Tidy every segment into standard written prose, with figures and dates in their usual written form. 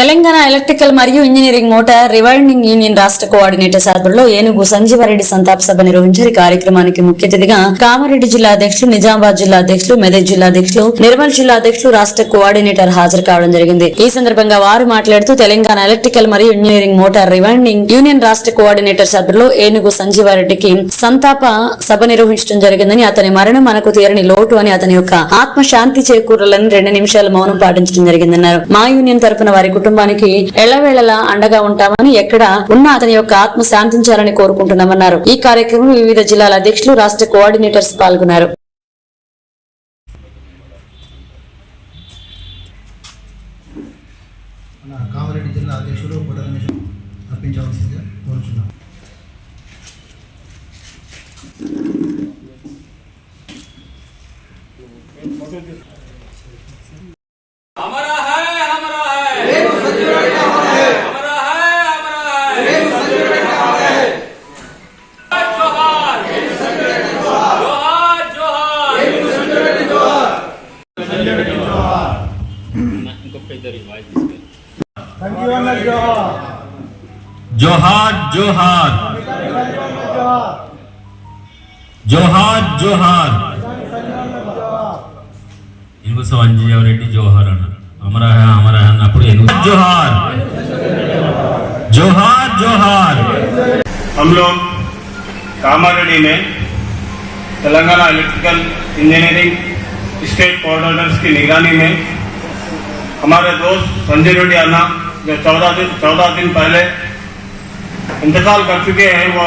Telangana electrical మరియు engineering motor rewinding union రాష్ట్ర coordinator ఆధ్వర్యంలో ఏనుగు సంజీవారెడ్డి సంతాప సభ నిర్వహించారు. కార్యక్రమానికి ముఖ్య అతిథిగా కామారెడ్డి జిల్లా అధ్యక్షులు, నిజామాబాద్ జిల్లా అధ్యక్షులు, మెదక్ జిల్లా అధ్యక్షులు, నిర్మల్ జిల్లా అధ్యక్షులు, రాష్ట్ర కోఆర్డినేటర్ హాజరు కావడం జరిగింది. ఈ సందర్భంగా వారు మాట్లాడుతూ తెలంగాణ ఎలక్ట్రికల్ మరియు ఇంజనీరింగ్ మోటార్ రివైండింగ్ యూనియన్ రాష్ట్ర కోఆర్డినేటర్ ఆధ్వర్యంలో ఏనుగు సంజీవారెడ్డికి సంతాప సభ నిర్వహించడం జరిగిందని, అతని మరణం మనకు తీరని లోటు అని, అతని యొక్క ఆత్మ శాంతి చేకూరాలని 2 నిమిషాలు మౌనం పాటించడం జరిగిందన్నారు. మా యూనియన్ తరపున వారి కుటుంబానికి ఎల్లవేళలా అండగా ఉంటామని, ఎక్కడ ఉన్న అతని యొక్క ఆత్మ శాంతించాలని కోరుకుంటున్నామన్నారు. ఈ కార్యక్రమంలో వివిధ జిల్లాల అధ్యక్షులు, రాష్ట్ర కోఆర్డినేటర్స్ పాల్గొన్నారు. కామారెడ్డి జిల్లా అధ్యక్షుడు అర్పించవలసిందిగా కోరుచున్నాను. हमारा है हमारा है रेणु संजीवारेड्डी हमारा है हमारा है हमारा है रेणु संजीवारेड्डी हमारा है जोहार रेणु संजीवारेड्डी जोहार जोहार रेणु संजीवारेड्डी जोहार संजीवारेड्डी जोहार इनको पेदरी वाइस संजीवारेड्डी जोहार जोहार जोहार जोहार जोहार इनको संजीवारेड्डी जोहार हमारा है अन्नప్పుడు जोहार जोहार जोहार। हम लोग कामारेड्डी में Telangana electrical engineering state coordinators की निगरानी में हमारे दोस्त संजय रेड्डी अन्ना जो 14 दिन पहले इंतकाल कर चुके हैं, वो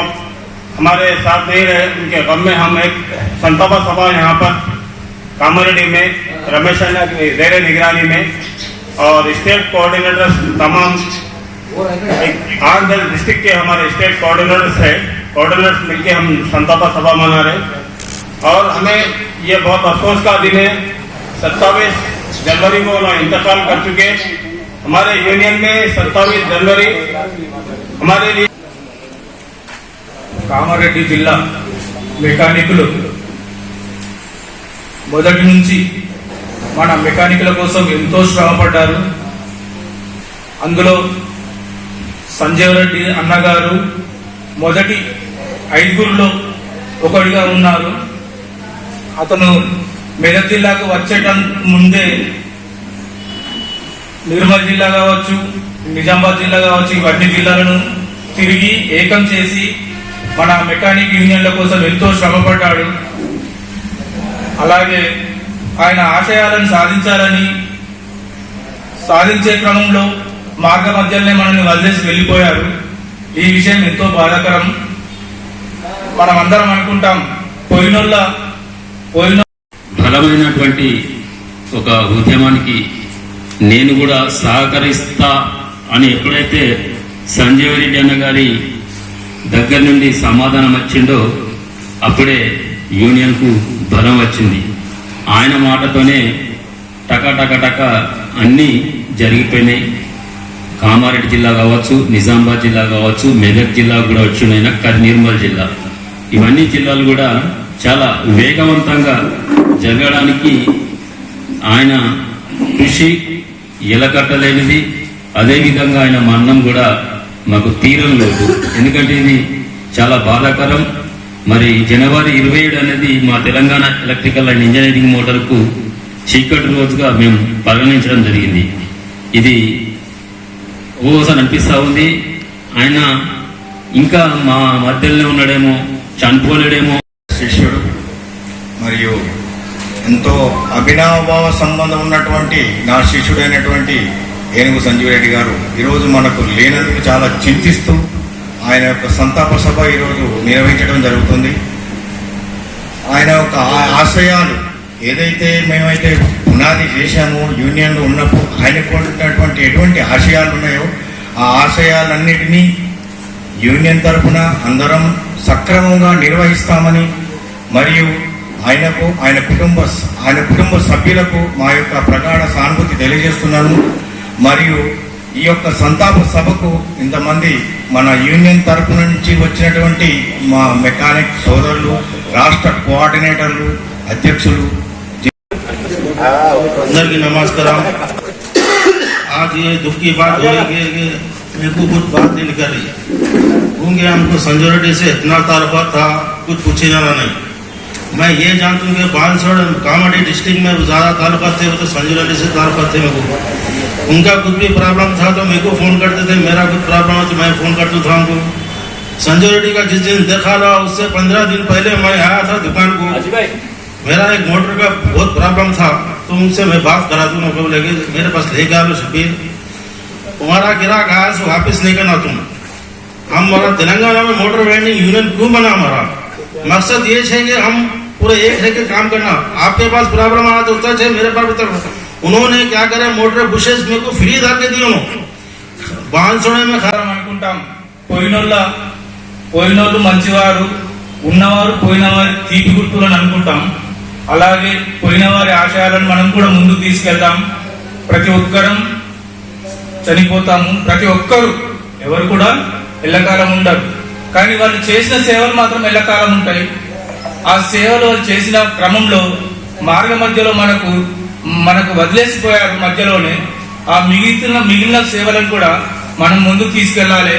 हमारे साथ नहीं रहे। उनके गम में हम एक संताप सभा यहाँ पर कामारेड्डी में रमेश अन्ना की ज़ेर निगरानी में और स्टेट कोऑर्डिनेटर्स तमाम 8-10 डिस्ट्रिक्ट के हमारे स्टेट कोऑर्डिनेटर्स मिलकर हम संताप सभा मना रहे। और हमें ये बहुत अफसोस का दिन है, 27 जनवरी को वो इंतकाल कर चुके। हमारे यूनियन में 27 जनवरी हमारे लिए కామారెడ్డి జిల్లా మెకానికులు మొదటి నుంచి మన మెకానికుల కోసం ఎంతో శ్రమపడ్డారు. అందులో సంజయ్ రెడ్డి అన్నగారు మొదటి 5గురిలో ఒకటిగా ఉన్నారు. అతను మెదక్ జిల్లాకు వచ్చేట ముందే నిర్మల్ జిల్లా కావచ్చు, నిజామాబాద్ జిల్లా కావచ్చు, ఇవన్నీ జిల్లాలను తిరిగి ఏకం చేసి మన మెకానిక్ యూనియన్ల కోసం ఎంతో శ్రమపడ్డాడు. అలాగే ఆయన ఆశయాలను సాధించే క్రమంలో మార్గ మధ్యలోనే మనల్ని వదిలేసి వెళ్ళిపోయారు. ఈ విషయం ఎంతో బాధాకరం. మనం అందరం అనుకుంటాం బలమైనటువంటి ఒక ఉద్యమానికి నేను కూడా సహకరిస్తా అని ఎప్పుడైతే సంజీవ్ రెడ్డి అన్న గారి దగ్గర నుండి సమాధానం వచ్చిందో అప్పుడే యూనియన్కు బలం వచ్చింది. ఆయన మాటతోనే టక టక టక అన్నీ జరిగిపోయినాయి. కామారెడ్డి జిల్లా కావచ్చు, నిజామాబాద్ జిల్లా కావచ్చు, మెదక్ జిల్లా కూడా వచ్చినాయి, నిర్మల్ జిల్లా, ఇవన్నీ జిల్లాలు కూడా చాలా వేగవంతంగా జరగడానికి ఆయన కృషి ఎలకట్టలేనిది. అదేవిధంగా ఆయన మరణం కూడా మాకు తీరని లోటు. ఎందుకంటే ఇది చాలా బాధాకరం. మరి జనవరి 27 అనేది మా తెలంగాణ ఎలక్ట్రికల్ అండ్ ఇంజనీరింగ్ మోటార్కు చీకటి రోజుగా మేము పరిగణించడం జరిగింది. ఇది ఓసారి అనిపిస్తూ ఉంది, ఆయన ఇంకా మా మధ్యలోనే ఉన్నాడేమో, చనిపోలేడేమో. శిష్యుడు మరియు ఎంతో అభినవభావ సంబంధం ఉన్నటువంటి నా శిష్యుడైనటువంటి ఏనుగు సంజీవారెడ్డి గారు ఈరోజు మనకు లేనందుకు చాలా చింతిస్తూ ఆయన యొక్క సంతాప సభ ఈరోజు నిర్వహించడం జరుగుతుంది. ఆయన యొక్క ఆశయాలు ఏదైతే మేమైతే పునాది చేశామో యూనియన్లో ఉన్నప్పుడు ఆయనకు ఉన్నటువంటి ఎటువంటి ఆశయాలు ఉన్నాయో ఆ ఆశయాలన్నిటినీ యూనియన్ తరఫున అందరం సక్రమంగా నిర్వహిస్తామని, మరియు ఆయనకు ఆయన కుటుంబ సభ్యులకు మా యొక్క ప్రగాఢ సానుభూతి తెలియజేస్తున్నాను. మరియు ఈ యొక్క సంతాప సభకు ఇంతమంది మన యూనియన్ తరపు నుంచి వచ్చినటువంటి మా మెకానిక్ సోదరులు, రాష్ట్ర కోఆర్డినేటర్లు, అధ్యక్షులు, అందరికీ నమస్కారం. आज ये दुख की बात हुई कि मेरे को कुछ बात नहीं निकल रही है। होंगे हमको संजय रेड्डी से इतना ताल्लुका था, कुछ पूछे जाना नहीं। मैं ये जानता हूँ कि बांसवाड़ा कामारेड्डी डिस्ट्रिक्ट में ज़्यादा ताल्लुका थे, वो तो संजय रेड्डी से ताल्लुका थे। मेरे को उनका कुछ भी प्रॉब्लम था तो मेरे को फ़ोन करते थे, मेरा कुछ प्रॉब्लम है तो मैं फ़ोन करता था उनको। संजय रेड्डी का जिस दिन देखा रहा उससे 15 दिन पहले मैं आया था दुकान को, मेरा एक मोटर का बहुत प्रॉब्लम था तो उनसे मैं बात करा दूँ। उनको बोले मेरे पास लेके आ लो शबीर, तुम्हारा गिराक आया सो वापिस नहीं करना तुम। हमारा तेलंगाना में मोटर वेंडिंग यूनियन क्यों बना? हमारा मकसद ये है कि हम पूरे एक रह के काम करना। आपके पास प्रॉब्लम आया तो होता है, मेरे पास भी। उन्होंने क्या करे, मोटर बुशेस मेरे को फ्री दाके दिए उन्होंने बांसोड़े में అనుకుంటాం. పోయినోళ్ళు మంచివారు, ఉన్నవారు పోయిన వారి తీపి గుర్తులను అనుకుంటాం. అలాగే పోయిన వారి ఆశయాలను మనం కూడా ముందుకు తీసుకెళ్తాం. ప్రతి ఒక్కరం చనిపోతాము, ప్రతి ఒక్కరు ఎవరు కూడా ఎల్లకాలం ఉండరు, కానీ వాళ్ళు చేసిన సేవలు మాత్రం ఎల్లకాలం ఉంటాయి. ఆ సేవలు వాళ్ళు చేసిన క్రమంలో మార్గ మధ్యలో మనకు వదిలేసిపోయారు మధ్యలోనే. ఆ మిగిలిన సేవలను కూడా మనం ముందుకు తీసుకెళ్లాలి.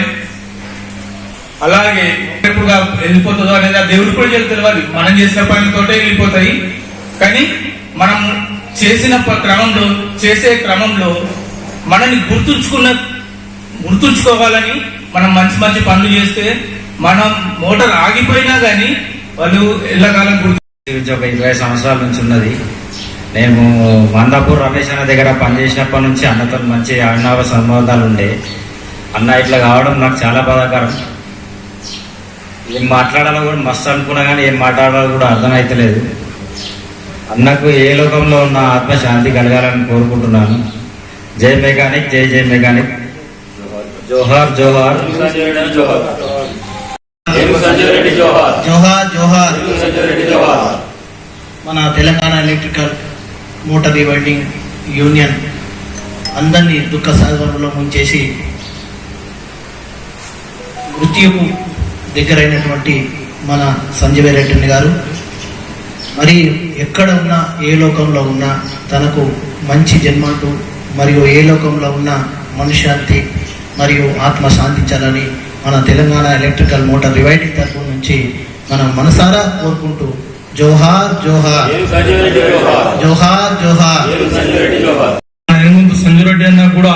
అలాగే ఎప్పుడుగా వెళ్ళిపోతుందో అనేది ఆ దేవుడు కూడా తెలియాలి. మనం చేసిన పనితోటే వెళ్ళిపోతాయి, కానీ మనం చేసే క్రమంలో మనల్ని గుర్తుంచుకోవాలని మనం మంచి మంచి పనులు చేస్తే మనం మోటార్ ఆగిపోయినా కానీ వాళ్ళు ఎల్లకాలం గుర్తు. ఒక 20 సంవత్సరాల నుంచి ఉన్నది. మేము మందాపూర్ రమేష్ అన్న దగ్గర పనిచేసినప్పటి నుంచి అన్నతో మంచి అవినావ సంబంధాలు ఉండే. అన్న ఇట్లా కావడం నాకు చాలా బాధాకరం. ఏం మాట్లాడాలో కూడా మస్తు అనుకున్నా కానీ ఏం మాట్లాడాలో కూడా అర్థమైతలేదు. అన్నకు ఏ లోకంలో ఉన్న ఆత్మశాంతి కలగాలని కోరుకుంటున్నాను. జై మెకానిక్, జై జై మెకానిక్. జోహార్ జోహార్ జోహార్ జోహార్. మన Telangana electrical motor rewinding union అందరినీ దుఃఖ సాగరంలో ముంచేసి మృత్యుకు దగ్గరైనటువంటి మన సంజయ్ రెడ్డి గారు మరి ఎక్కడ ఉన్నా ఏ లోకంలో ఉన్నా తనకు మంచి జన్మంటూ మరియు ఏ లోకంలో ఉన్న మనశ్శాంతి మరియు ఆత్మ శాంతించాలని మన తెలంగాణ ఎలక్ట్రికల్ మోటార్ రివైండింగ్ తరఫు నుంచి మనం మనసారా కోరుకుంటూ జోహార్ జోహార్ జోహార్ జోహార్. ముందు సంజయ్ రెడ్డి అన్న కూడా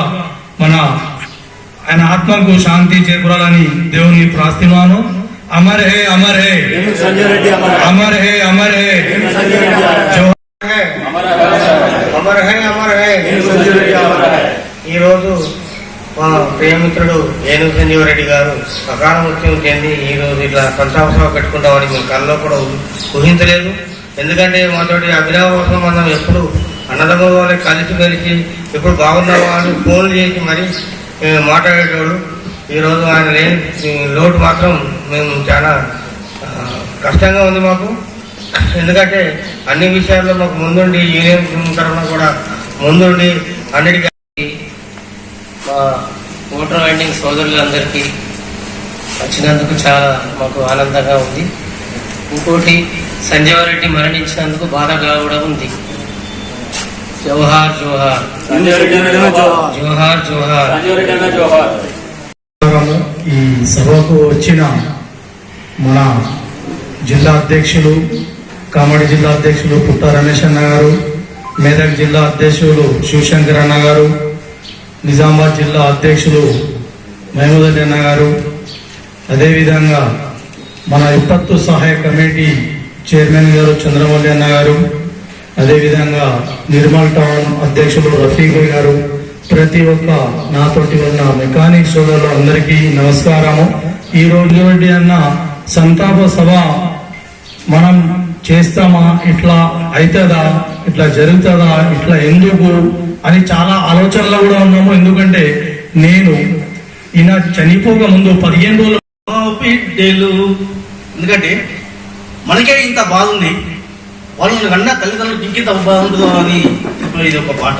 ఆయన ఆత్మకు శాంతి చేకూరాలని దేవుని ప్రార్థిస్తున్నాను. అమర్ హే అమర్ హే అమర్ హే అమర్ హే అమర్ హే అమర్ హే. ఈరోజు మా ప్రియమిత్రుడు ఏనుగు సంజీవ్ రెడ్డి గారు అకాల మృత్యువు చెంది ఈరోజు ఇట్లా సంతాప సభ పెట్టుకుంటామని మేము కళ్ళలో కూడా ఊహించలేదు. ఎందుకంటే మాతోటి అభినవ సంబంధం ఎప్పుడు అన్నదమ్ముల వాళ్ళకి కలిసి ఎప్పుడు బాగున్నావా అని ఫోన్లు చేసి మరి మాట్లాడేటోడు. ఈరోజు ఆయన లేని లోటు మాత్రం మేము చాలా కష్టంగా ఉంది మాకు. ఎందుకంటే అన్ని విషయాల్లో మాకు ముందుండి యూనియన్ తరఫున కూడా ముందుండి అన్నిటికీ మా మోటార్ వైండింగ్ సోదరులందరికీ వచ్చినందుకు చాలా మాకు ఆనందంగా ఉంది. ఇంకోటి సంజయ్ రెడ్డి మరణించినందుకు బాధగా కూడా ఉంది. జోహార్ జోహార్ జోహార్ జోహార్. ఈ సభకు వచ్చిన మన జిల్లా అధ్యక్షులు, కామారెడ్డి జిల్లా అధ్యక్షులు పుట్ట రమేష్ అన్న గారు, మేదక్ జిల్లా అధ్యక్షులు శివశంకర్ అన్న గారు, నిజామాబాద్ జిల్లా అధ్యక్షులు మహమూద్ అన్న గారు, అదేవిధంగా మన విపత్తు సహాయ కమిటీ చైర్మన్ గారు చంద్రమౌళి అన్న గారు, అదేవిధంగా నిర్మల్ టౌన్ అధ్యక్షులు రఫీక్ గారు, ప్రతి ఒక్క నాతోటి ఉన్న మెకానిక్ సోదరులు అందరికీ నమస్కారము. ఈ రోజు రెడ్డి అన్న సంతాప సభ మనం చేస్తామా, ఇట్లా అవుతుందా, ఇట్లా జరుగుతుందా, ఇట్లా ఎందుకు అని చాలా ఆలోచనలో కూడా ఉన్నాము. ఎందుకంటే నేను ఈయన చనిపోక ముందు 15 రోజులు బిడ్డలు, ఎందుకంటే మనకే ఇంత బాగుంది, వాళ్ళు కన్నా తల్లిదండ్రులు ఇంకింత బాగుంటుందో అని ఇది ఒక పాట.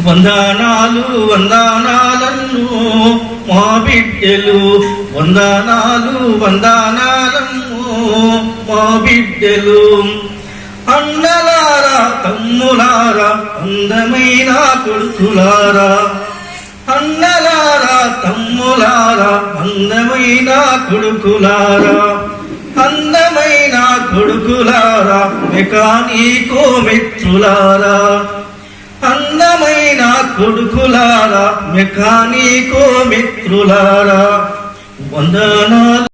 వందనాలు వందనాలను మా బిడ్డలు, వందనాలు వందనాలను మా బిడ్డలు, అన్నలారా తమ్ములారా అందమైన కొడుకులారా, అన్నలారా తమ్ములారా అందమైన కొడుకులారా, అందమైన కొడుకులారా మెకానికో మిత్రులారా, అందమైన కొడుకులారా మెకానికో మిత్రులారా, వందనాలు